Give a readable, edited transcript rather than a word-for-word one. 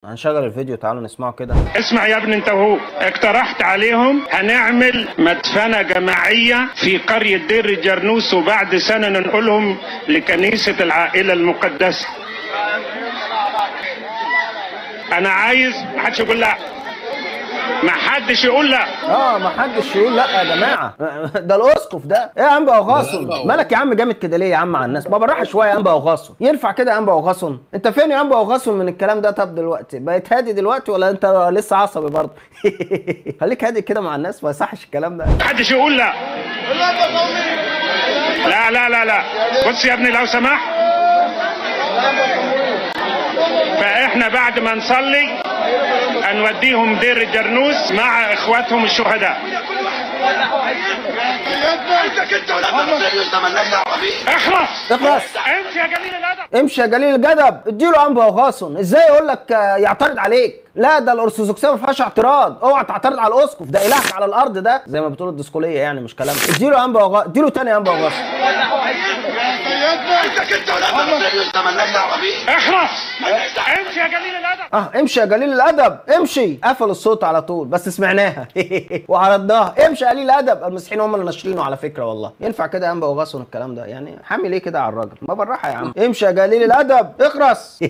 هنشغل الفيديو، تعالوا نسمعه كده. اسمع يا ابني انت وهو، اقترحت عليهم هنعمل مدفنة جماعية في قرية دير الجرنوس، وبعد سنة ننقلهم لكنيسة العائلة المقدسة. انا عايز محدش يقول لا، محدش يقول لا. محدش يقول لا يا جماعه. ده الاسقف ده ايه يا عم بقى غاصن؟ مالك يا عم جامد كده ليه يا عم على الناس؟ ما بالراحه شويه يا عم بقى غاصن، ينفع كده يا عم بقى غاصن؟ انت فين يا عم بقى غاصن من الكلام ده؟ طب دلوقتي بقيت هادي دلوقتي ولا انت لسه عصبي برضه؟ خليك هادي كده مع الناس، ما يصحش الكلام ده. محدش يقول لا. لا لا لا لا، بص يا ابني لو سمحت، فاحنا بعد ما نصلي هنوديهم دير الجرنوس مع اخواتهم الشهداء. اخلص اخلص. امشي يا جليل الادب، امشي يا جليل الجدب. اديله انبا وغاصن. ازاي يقول لك يعترض عليك؟ لا ده الارثوذكسيه ما فيهاش اعتراض. اوعى تعترض على الاسقف ده، الهك على الارض ده زي ما بتقول الدسكوليه، يعني مش كلام. اديله انبا وغاصن، اديله تاني انبا وغاصن. اخلص امشي يا جليل الادب. امشي يا جليل الادب، امشي. قفل الصوت على طول بس سمعناها وعرضناها. امشي يا قليل الادب. المسيحيين هم اللي ناشرينه على فكره، والله ينفع كده يا انبا وغاصن الكلام ده؟ يعني حامل ايه كده على الراجل؟ ما بالراحه يا عم. امشي يا جليل الادب، اخرس.